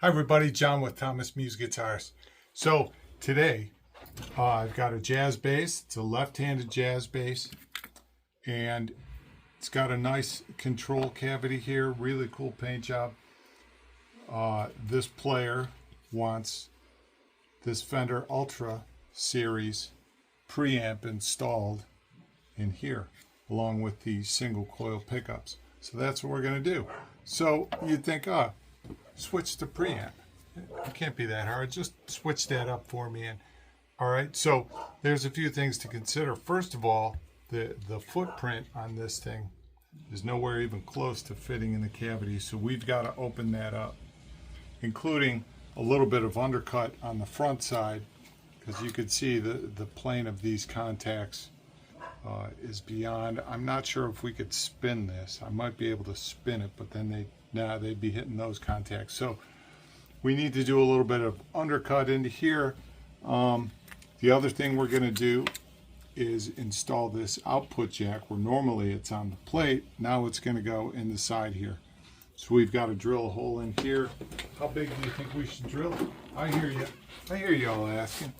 Hi everybody, John with Thomas Muse Guitars. So today I've got a jazz bass. It's a left-handed jazz bass and it's got a nice control cavity here, really cool paint job. This player wants this Fender Ultra series preamp installed in here along with the single coil pickups. So that's what we're going to do. So you'd think, switch to preamp. It can't be that hard. Just switch that up for me. And all right, so there's a few things to consider. First of all, the footprint on this thing is nowhere even close to fitting in the cavity, so we've got to open that up, including a little bit of undercut on the front side, because you could see the plane of these contacts is beyond. I'm not sure if we could spin this. I might be able to spin it, but then they'd be hitting those contacts. So we need to do a little bit of undercut into here. The other thing we're going to do is install this output jack where normally it's on the plate. Now it's going to go in the side here. So we've got to drill a hole in here. How big do you think we should drill it? I hear you. I hear you all asking.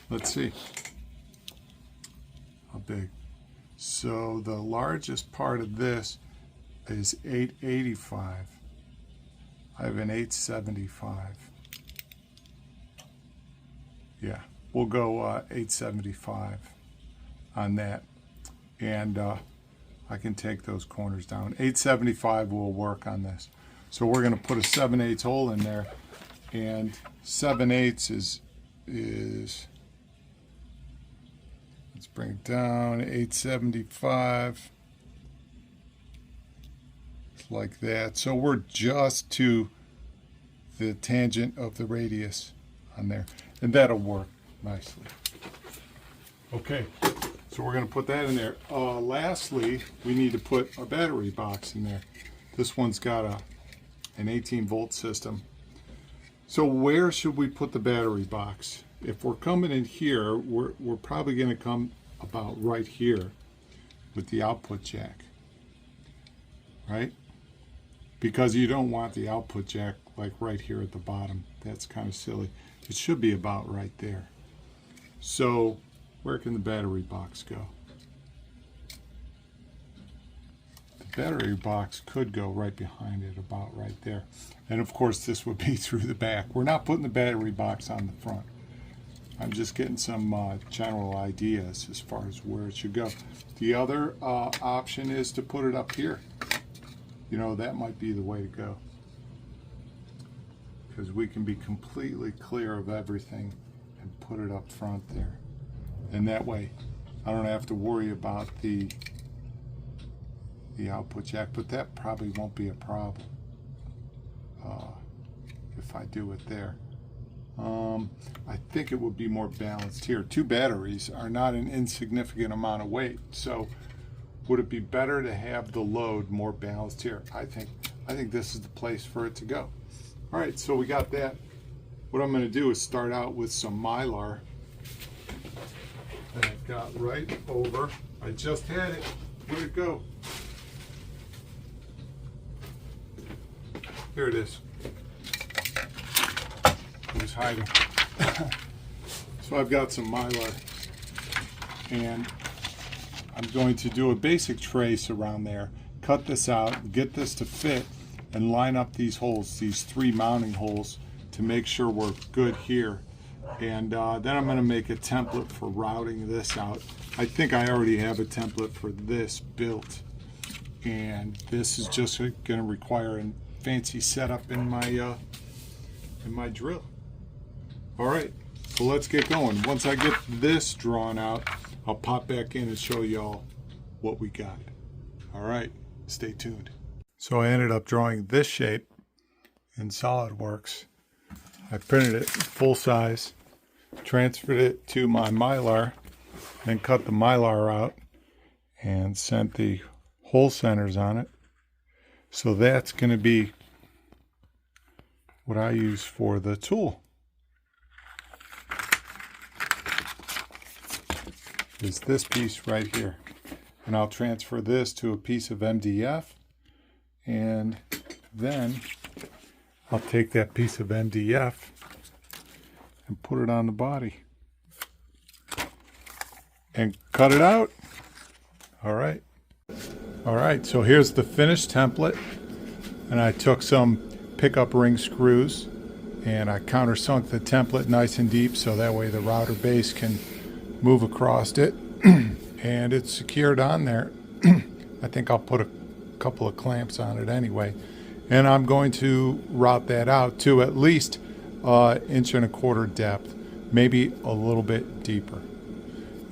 Let's see. How big? So the largest part of this is 885. I have an 875. Yeah, we'll go 875 on that. And I can take those corners down. 875 will work on this. So we're going to put a 7/8 hole in there. And 7/8 is let's bring it down, 875. Like that. So we're just to the tangent of the radius on there, and that'll work nicely. Okay, so we're going to put that in there. Lastly, we need to put a battery box in there. This one's got an 18-volt system. So where should we put the battery box? If we're coming in here, we're probably going to come about right here with the output jack, right? Because you don't want the output jack like right here at the bottom. That's kind of silly. It should be about right there. So where can the battery box go? The battery box could go right behind it, about right there. And of course this would be through the back. We're not putting the battery box on the front. I'm just getting some general ideas as far as where it should go. The other option is to put it up here. You know, that might be the way to go, because we can be completely clear of everything and put it up front there. And that way I don't have to worry about the output jack, but that probably won't be a problem if I do it there. I think it would be more balanced here. Two batteries are not an insignificant amount of weight, so would it be better to have the load more balanced here? I think this is the place for it to go. All right, so we got that. What I'm going to do is start out with some Mylar that I've got right over. I just had it. Where'd it go? Here it is. It was hiding. So I've got some Mylar, and I'm going to do a basic trace around there, cut this out, get this to fit, and line up these holes, these 3 mounting holes, to make sure we're good here. And then I'm going to make a template for routing this out. I think I already have a template for this built, and this is just going to require a fancy setup in my drill. All right, so let's get going. Once I get this drawn out, I'll pop back in and show y'all what we got. All right, stay tuned. So I ended up drawing this shape in SolidWorks. I printed it full size, transferred it to my Mylar, then cut the Mylar out and sent the hole centers on it. So that's going to be what I use for the tool. Is this piece right here, and I'll transfer this to a piece of MDF, and then I'll take that piece of MDF and put it on the body and cut it out. All right. All right, so here's the finished template. And I took some pickup ring screws and I countersunk the template nice and deep so that way the router base can move across it. And it's secured on there. I think I'll put a couple of clamps on it anyway. And I'm going to route that out to at least 1.25 inches depth, maybe a little bit deeper.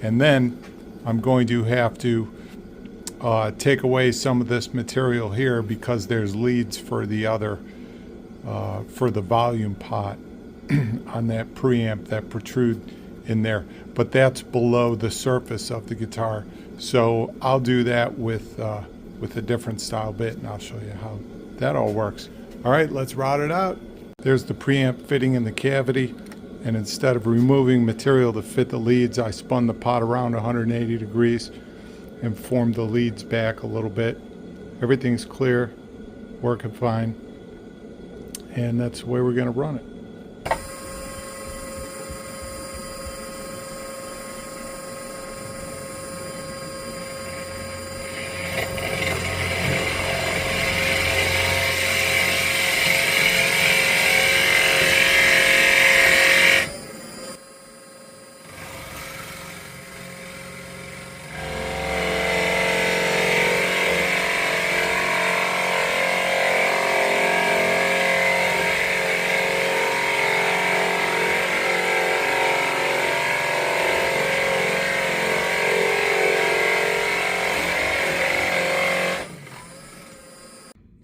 And then I'm going to have to take away some of this material here because there's leads for the other, for the volume pot on that preamp that protrude in there. But that's below the surface of the guitar. So I'll do that with a different style bit, and I'll show you how that all works. All right, let's route it out. There's the preamp fitting in the cavity. And instead of removing material to fit the leads, I spun the pot around 180 degrees and formed the leads back a little bit. Everything's clear, working fine, and that's the way we're going to run it.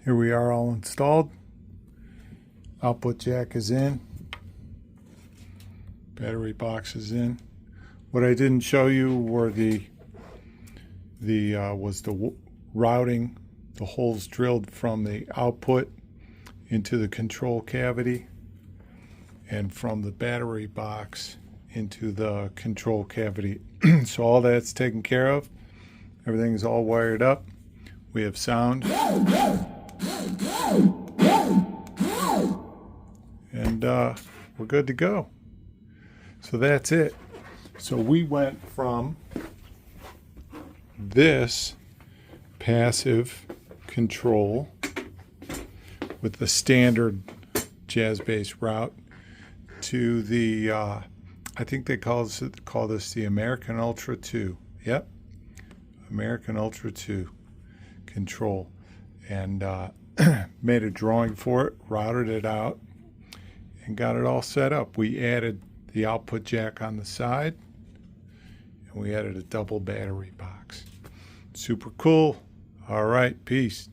Here we are all installed. Output jack is in. Battery box is in. What I didn't show you were the routing, the holes drilled from the output into the control cavity and from the battery box into the control cavity. So all that's taken care of. Everything's all wired up. We have sound. And we're good to go. So that's it. So we went from this passive control with the standard jazz bass route to the I think they call this the American Ultra II. Yep, American Ultra II control. And made a drawing for it, routed it out, and got it all set up. We added the output jack on the side, and we added a double battery box. Super cool. All right, peace.